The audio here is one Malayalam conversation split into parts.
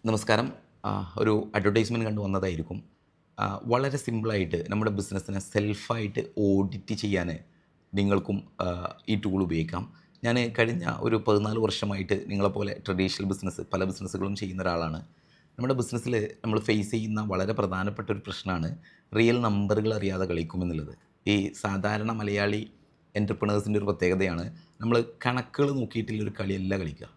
നമസ്കാരം. ഒരു അഡ്വർടൈസ്മെൻറ്റ് കണ്ട് വന്നതായിരിക്കും. വളരെ സിമ്പിളായിട്ട് നമ്മുടെ ബിസിനസ്സിനെ സെൽഫായിട്ട് ഓഡിറ്റ് ചെയ്യാൻ നിങ്ങൾക്കും ഈ ടൂൾ ഉപയോഗിക്കാം. ഞാൻ കഴിഞ്ഞ ഒരു 14 വർഷമായിട്ട് നിങ്ങളെപ്പോലെ ട്രഡീഷണൽ പല ബിസിനസ്സുകളും ചെയ്യുന്ന ഒരാളാണ്. നമ്മുടെ ബിസിനസ്സിൽ നമ്മൾ ഫേസ് ചെയ്യുന്ന വളരെ പ്രധാനപ്പെട്ട ഒരു പ്രശ്നമാണ് റിയൽ നമ്പറുകൾ അറിയാതെ കളിക്കുമെന്നുള്ളത്. ഈ സാധാരണ മലയാളി എൻ്റർപ്രണേഴ്സിൻ്റെ ഒരു പ്രത്യേകതയാണ് നമ്മൾ കണക്കുകൾ നോക്കിയിട്ടുള്ളൊരു കളിയല്ല കളിക്കുക.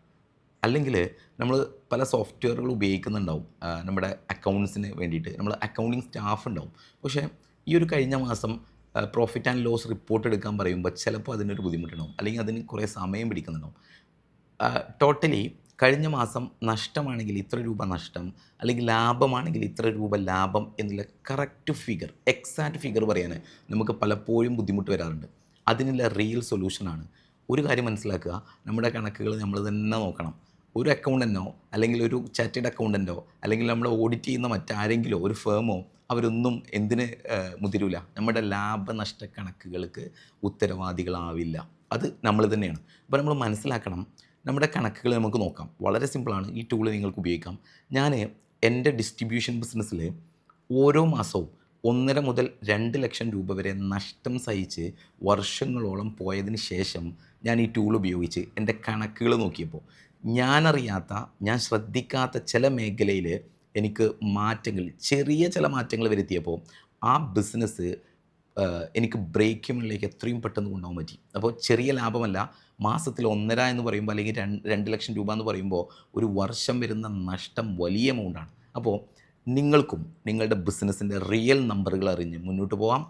അല്ലെങ്കിൽ നമ്മൾ പല സോഫ്റ്റ്വെയറുകൾ ഉപയോഗിക്കുന്നുണ്ടാവും നമ്മുടെ അക്കൗണ്ട്സിന് വേണ്ടിയിട്ട്. നമ്മൾ അക്കൗണ്ടിങ് സ്റ്റാഫ് ഉണ്ടാവും. പക്ഷേ ഈ ഒരു കഴിഞ്ഞ മാസം പ്രോഫിറ്റ് ആൻഡ് ലോസ് റിപ്പോർട്ട് എടുക്കാൻ പറയുമ്പോൾ ചിലപ്പോൾ അതിനൊരു ബുദ്ധിമുട്ടുണ്ടാവും, അല്ലെങ്കിൽ അതിന് കുറേ സമയം പിടിക്കുന്നുണ്ടാവും. ടോട്ടലി കഴിഞ്ഞ മാസം നഷ്ടമാണെങ്കിൽ ഇത്ര രൂപ നഷ്ടം, അല്ലെങ്കിൽ ലാഭമാണെങ്കിൽ ഇത്ര രൂപ ലാഭം എന്നുള്ള കറക്റ്റ് ഫിഗർ, എക്സാക്റ്റ് ഫിഗർ പറയാൻ നമുക്ക് പലപ്പോഴും ബുദ്ധിമുട്ട് വരാറുണ്ട്. അതിനുള്ള റിയൽ സൊല്യൂഷനാണ്. ഒരു കാര്യം മനസ്സിലാക്കുക, നമ്മുടെ കണക്കുകൾ നമ്മൾ തന്നെ നോക്കണം. ഒരു അക്കൗണ്ടൻറ്റോ അല്ലെങ്കിൽ ഒരു ചാർട്ടേഡ് അക്കൗണ്ടൻറ്റോ അല്ലെങ്കിൽ നമ്മൾ ഓഡിറ്റ് ചെയ്യുന്ന മറ്റാരെങ്കിലോ ഒരു ഫേമോ അവരൊന്നും എന്തിന് മുതിരില്ല. നമ്മുടെ ലാഭനഷ്ട കണക്കുകൾക്ക് ഉത്തരവാദികളാവില്ല. അത് നമ്മൾ തന്നെയാണ്. അപ്പോൾ നമ്മൾ മനസ്സിലാക്കണം, നമ്മുടെ കണക്കുകൾ നമുക്ക് നോക്കാം. വളരെ സിമ്പിളാണ്. ഈ ടൂൾ നിങ്ങൾക്ക് ഉപയോഗിക്കാം. ഞാൻ എൻ്റെ ഡിസ്ട്രിബ്യൂഷൻ ബിസിനസ്സിൽ ഓരോ മാസവും 1.5 മുതൽ 2 ലക്ഷം രൂപ വരെ നഷ്ടം സഹിച്ച് വർഷങ്ങളോളം പോയതിന് ശേഷം ഞാൻ ഈ ടൂൾ ഉപയോഗിച്ച് എൻ്റെ കണക്കുകൾ നോക്കിയപ്പോൾ ഞാനറിയാത്ത, ഞാൻ ശ്രദ്ധിക്കാത്ത ചില മേഖലയിൽ എനിക്ക് ചെറിയ ചില മാറ്റങ്ങൾ വരുത്തിയപ്പോൾ ആ ബിസിനസ് എനിക്ക് ബ്രേക്കിങ്ങിലേക്ക് എത്രയും പെട്ടെന്ന് കൊണ്ടുപോകാൻ പറ്റി. അപ്പോൾ ചെറിയ ലാഭമല്ല, മാസത്തിൽ 1.5 എന്ന് പറയുമ്പോൾ, അല്ലെങ്കിൽ 2 ലക്ഷം രൂപ എന്ന് പറയുമ്പോൾ ഒരു വർഷം വരുന്ന നഷ്ടം വലിയ എമൗണ്ടാണ്. അപ്പോൾ നിങ്ങൾക്കും നിങ്ങളുടെ ബിസിനസ്സിൻ്റെ റിയൽ നമ്പറുകൾ അറിഞ്ഞ് മുന്നോട്ട് പോകാം.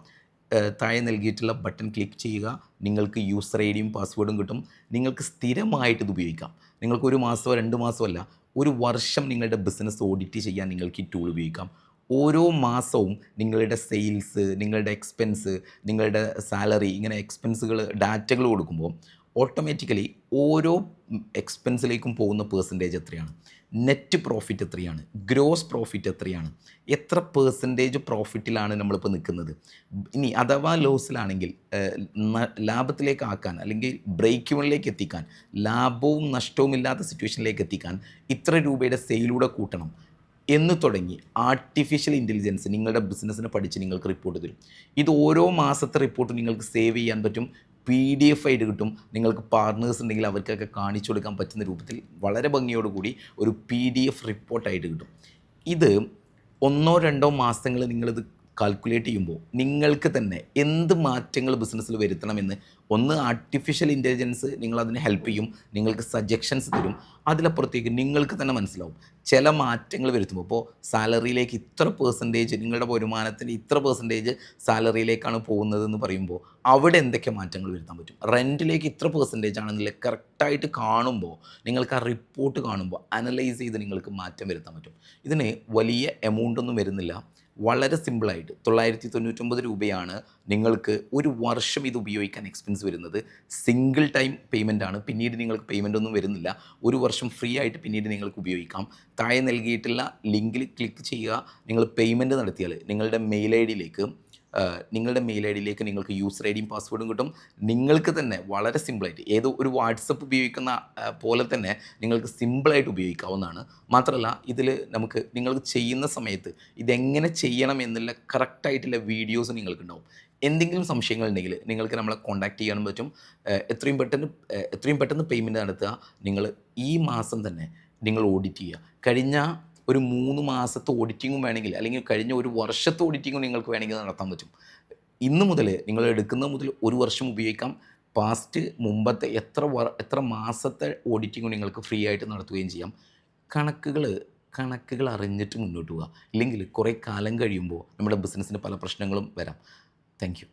താഴെ നൽകിയിട്ടുള്ള ബട്ടൺ ക്ലിക്ക് ചെയ്യുക. നിങ്ങൾക്ക് യൂസർ ഐ ഡിയും പാസ്വേഡും കിട്ടും. നിങ്ങൾക്ക് സ്ഥിരമായിട്ട് ഇത് ഉപയോഗിക്കാം. നിങ്ങൾക്ക് 1 മാസമോ 2 മാസമോ അല്ല, ഒരു വർഷം നിങ്ങളുടെ ബിസിനസ് ഓഡിറ്റ് ചെയ്യാൻ നിങ്ങൾക്ക് ഈ ടൂൾ ഉപയോഗിക്കാം. ഓരോ മാസവും നിങ്ങളുടെ സെയിൽസ്, നിങ്ങളുടെ എക്സ്പെൻസ്, നിങ്ങളുടെ സാലറി, ഇങ്ങനെ എക്സ്പെൻസുകൾ ഡാറ്റകൾ കൊടുക്കുമ്പോൾ ഓട്ടോമാറ്റിക്കലി ഓരോ എക്സ്പെൻസിലേക്കും പോകുന്ന പേഴ്സൻറ്റേജ് എത്രയാണ്, നെറ്റ് പ്രോഫിറ്റ് എത്രയാണ്, ഗ്രോസ് പ്രോഫിറ്റ് എത്രയാണ്, എത്ര പേഴ്സൻറ്റേജ് പ്രോഫിറ്റിലാണ് നമ്മളിപ്പോൾ നിൽക്കുന്നത്. ഇനി അഥവാ ലോസിലാണെങ്കിൽ ലാഭത്തിലേക്ക് ആക്കാൻ, അല്ലെങ്കിൽ ബ്രേക്ക് ഇവണിലേക്ക് എത്തിക്കാൻ, ലാഭവും നഷ്ടവും ഇല്ലാത്ത സിറ്റുവേഷനിലേക്ക് എത്തിക്കാൻ ഇത്ര രൂപയുടെ സെയിലൂടെ കൂട്ടണം എന്ന് തുടങ്ങി ആർട്ടിഫിഷ്യൽ ഇൻ്റലിജൻസ് നിങ്ങളുടെ ബിസിനസ്സിനെ പഠിച്ച് നിങ്ങൾക്ക് റിപ്പോർട്ട് തരും. ഇത് ഓരോ മാസത്തെ റിപ്പോർട്ട് നിങ്ങൾക്ക് സേവ് ചെയ്യാൻ പറ്റും. PDF ആയിട്ട് കിട്ടും. നിങ്ങൾക്ക് പാർട്ട്നേഴ്സ് ഉണ്ടെങ്കിൽ അവർക്കൊക്കെ കാണിച്ചു കൊടുക്കാൻ പറ്റുന്ന രൂപത്തിൽ വളരെ ഭംഗിയോടുകൂടി ഒരു PDF റിപ്പോർട്ടായിട്ട് കിട്ടും. ഇത് 1-2 മാസങ്ങൾ നിങ്ങളിത് കാൽക്കുലേറ്റ് ചെയ്യുമ്പോൾ നിങ്ങൾക്ക് തന്നെ എന്ത് മാറ്റങ്ങൾ ബിസിനസ്സിൽ വരുത്തണമെന്ന്, ഒന്ന് ആർട്ടിഫിഷ്യൽ ഇൻ്റലിജൻസ് നിങ്ങളതിന് ഹെൽപ്പ് ചെയ്യും, നിങ്ങൾക്ക് സജഷൻസ് തരും. അതിലപ്പുറത്തേക്ക് നിങ്ങൾക്ക് തന്നെ മനസ്സിലാവും ചില മാറ്റങ്ങൾ വരുത്തുമ്പോൾ. ഇപ്പോൾ സാലറിയിലേക്ക് ഇത്ര പെർസെൻറ്റേജ്, നിങ്ങളുടെ വരുമാനത്തിൻ്റെ ഇത്ര പെർസെൻറ്റേജ് സാലറിയിലേക്കാണ് പോകുന്നതെന്ന് പറയുമ്പോൾ അവിടെ എന്തൊക്കെ മാറ്റങ്ങൾ വരുത്താൻ പറ്റും. റെൻറ്റിലേക്ക് ഇത്ര പെർസെൻറ്റേജ് ആണെന്നില്ല കറക്റ്റായിട്ട് കാണുമ്പോൾ, നിങ്ങൾക്ക് ആ റിപ്പോർട്ട് കാണുമ്പോൾ അനലൈസ് ചെയ്ത് നിങ്ങൾക്ക് മാറ്റം വരുത്താൻ പറ്റും. ഇതിന് വലിയ എമൗണ്ടൊന്നും വരുന്നില്ല. വളരെ സിമ്പിളായിട്ട് 999 രൂപയാണ് നിങ്ങൾക്ക് ഒരു വർഷം ഇത് ഉപയോഗിക്കാൻ എക്സ്പെൻസ് വരുന്നത്. സിംഗിൾ ടൈം പേയ്മെൻ്റ് ആണ്. പിന്നീട് നിങ്ങൾക്ക് പേയ്മെൻ്റ് ഒന്നും വരുന്നില്ല. ഒരു വർഷം ഫ്രീ ആയിട്ട് പിന്നീട് നിങ്ങൾക്ക് ഉപയോഗിക്കാം. താഴെ നൽകിയിട്ടുള്ള ലിങ്കിൽ ക്ലിക്ക് ചെയ്യുക. നിങ്ങൾ പേയ്മെൻറ്റ് നടത്തിയാൽ നിങ്ങളുടെ മെയിൽ ഐ ഡിയിലേക്ക് നിങ്ങൾക്ക് യൂസർ ഐ ഡിയും പാസ്വേഡും കിട്ടും. നിങ്ങൾക്ക് തന്നെ വളരെ സിമ്പിളായിട്ട് ഏതോ ഒരു വാട്സപ്പ് ഉപയോഗിക്കുന്ന പോലെ തന്നെ നിങ്ങൾക്ക് സിമ്പിളായിട്ട് ഉപയോഗിക്കാവുന്നതാണ്. മാത്രമല്ല ഇതിൽ നിങ്ങൾക്ക് ചെയ്യുന്ന സമയത്ത് ഇതെങ്ങനെ ചെയ്യണം എന്നുള്ള കറക്റ്റായിട്ടുള്ള വീഡിയോസ് നിങ്ങൾക്കുണ്ടാവും. എന്തെങ്കിലും സംശയങ്ങളുണ്ടെങ്കിൽ നിങ്ങൾക്ക് നമ്മളെ കോൺടാക്റ്റ് ചെയ്യാനും പറ്റും. എത്രയും പെട്ടെന്ന് പേയ്മെൻറ്റ് നടത്തുക. നിങ്ങൾ ഈ മാസം തന്നെ നിങ്ങൾ ഓഡിറ്റ് ചെയ്യുക. കഴിഞ്ഞ ഒരു 3 മാസത്തെ ഓഡിറ്റിങ്ങും വേണമെങ്കിൽ, അല്ലെങ്കിൽ കഴിഞ്ഞ ഒരു വർഷത്തെ ഓഡിറ്റിങ്ങും നിങ്ങൾക്ക് വേണമെങ്കിൽ നടത്താൻ പറ്റും. ഇന്ന് മുതൽ നിങ്ങൾ എടുക്കുന്നത് മുതൽ ഒരു വർഷം ഉപയോഗിക്കാം. മുമ്പത്തെ എത്ര മാസത്തെ ഓഡിറ്റിങ്ങും നിങ്ങൾക്ക് ഫ്രീ ആയിട്ട് നടത്തുകയും ചെയ്യാം. കണക്കുകൾ അറിഞ്ഞിട്ട് മുന്നോട്ട് പോവുക. ഇല്ലെങ്കിൽ കുറേ കാലം കഴിയുമ്പോൾ നമ്മുടെ ബിസിനസ്സിന് പല പ്രശ്നങ്ങളും വരാം. Thank you.